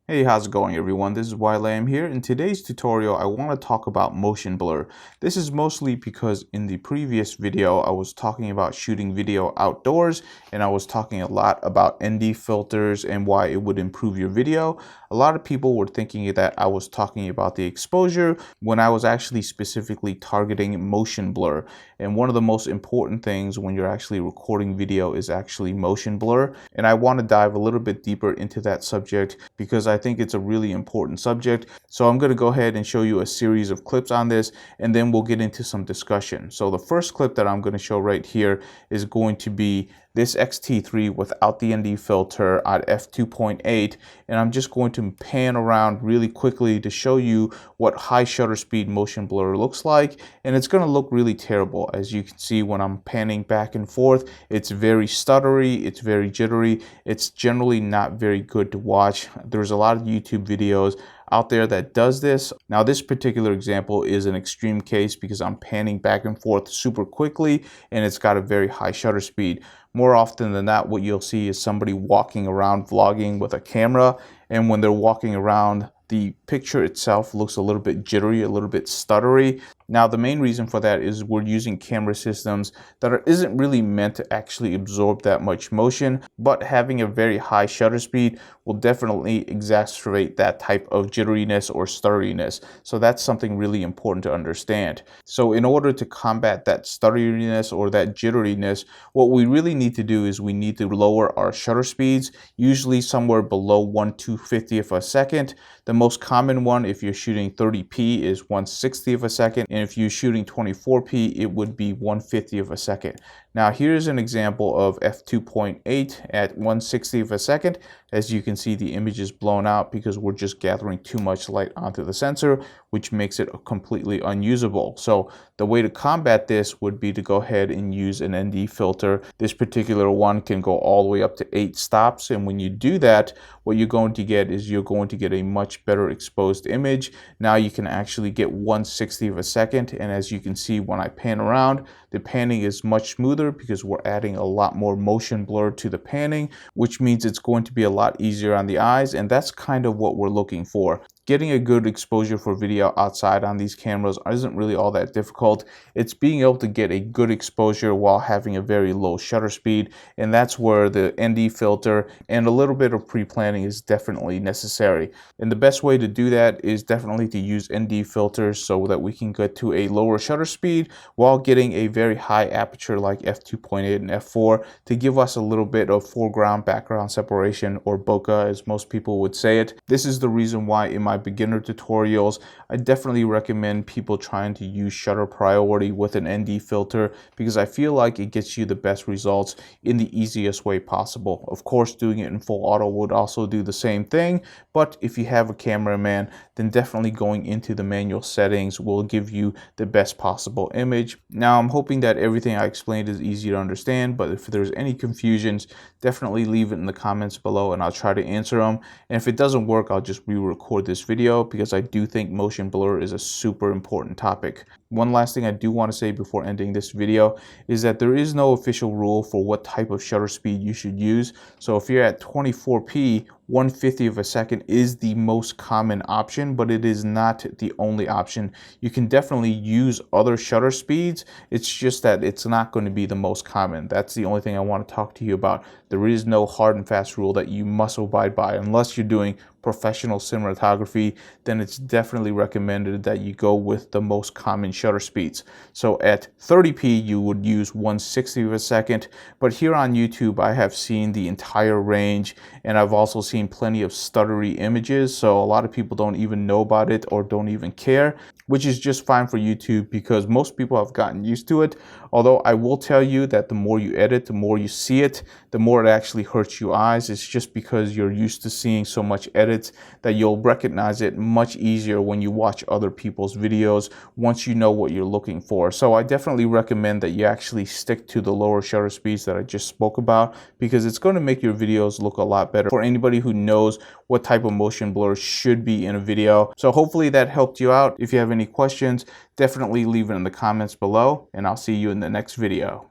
Hey, how's it going everyone? This is YLAM here. In today's tutorial, I want to talk about motion blur. This is mostly because in the previous video, I was talking about shooting video outdoors, and I was talking a lot about ND filters and why it would improve your video. A lot of people were thinking that I was talking about the exposure when I was actually specifically targeting motion blur. And one of the most important things when you're actually recording video is actually motion blur. And I want to dive a little bit deeper into that subject because I think it's a really important subject. So I'm going to go ahead and show you a series of clips on this, and then we'll get into some discussion. So the first clip that I'm going to show right here is going to be this X-T3 without the ND filter at f2.8, and I'm just going to pan around really quickly to show you what high shutter speed motion blur looks like, and it's going to look really terrible. As you can see, when I'm panning back and forth, it's very stuttery, it's very jittery, it's generally not very good to watch. There's a lot of YouTube videos out there that does this. Now this particular example is an extreme case because I'm panning back and forth super quickly and it's got a very high shutter speed. More often than not, what you'll see is somebody walking around vlogging with a camera, and when they're walking around, the picture itself looks a little bit jittery, a little bit stuttery. Now the main reason for that is we're using camera systems that isn't really meant to actually absorb that much motion, but having a very high shutter speed will definitely exacerbate that type of jitteriness or stutteriness. So that's something really important to understand. So in order to combat that stutteriness or that jitteriness, what we really need to do is we need to lower our shutter speeds, usually somewhere below 1/250th of a second. The most common one, if you're shooting 30p, is 1/60th of a second, and if you're shooting 24p, it would be 1/50th of a second. Now here's an example of f2.8 at 1/60th of a second. As you can see, the image is blown out because we're just gathering too much light onto the sensor, which makes it completely unusable. So the way to combat this would be to go ahead and use an ND filter. This particular one can go all the way up to 8 stops, and when you do that, what you're going to get is you're going to get a much better exposed image. Now you can actually get 1/60th of a second, and as you can see, when I pan around, the panning is much smoother because we're adding a lot more motion blur to the panning, which means it's going to be a lot easier on the eyes, and that's kind of what we're looking for. Getting a good exposure for video outside on these cameras isn't really all that difficult. It's being able to get a good exposure while having a very low shutter speed, and that's where the ND filter and a little bit of pre-planning is definitely necessary. And the best way to do that is definitely to use ND filters so that we can get to a lower shutter speed while getting a very high aperture like f2.8 and f4 to give us a little bit of foreground background separation, or bokeh as most people would say it. This is the reason why in my beginner tutorials, I definitely recommend people trying to use shutter priority with an ND filter because I feel like it gets you the best results in the easiest way possible. Of course, doing it in full auto would also do the same thing, but if you have a cameraman, then definitely going into the manual settings will give you the best possible image. Now, I'm hoping that everything I explained is easy to understand, but if there's any confusions, definitely leave it in the comments below and I'll try to answer them. And if it doesn't work, I'll just re-record this video because I do think motion blur is a super important topic. One last thing I do want to say before ending this video is that there is no official rule for what type of shutter speed you should use. So if you're at 24p, 1/50th of a second is the most common option, but it is not the only option. You can definitely use other shutter speeds. It's just that it's not going to be the most common. That's the only thing I want to talk to you about. There is no hard and fast rule that you must abide by unless you're doing professional cinematography. Then it's definitely recommended that you go with the most common shutter speeds. So at 30p you would use 1/60th of a second, but here on YouTube I have seen the entire range, and I've also seen plenty of stuttery images, so a lot of people don't even know about it or don't even care, which is just fine for YouTube because most people have gotten used to it. Although I will tell you that the more you edit, the more you see it, the more it actually hurts your eyes. It's just because you're used to seeing so much edits that you'll recognize it much easier when you watch other people's videos once you know what you're looking for. So I definitely recommend that you actually stick to the lower shutter speeds that I just spoke about because it's going to make your videos look a lot better for anybody who knows what type of motion blur should be in a video. So hopefully that helped you out. If you have any questions, definitely leave it in the comments below, and I'll see you in the next video.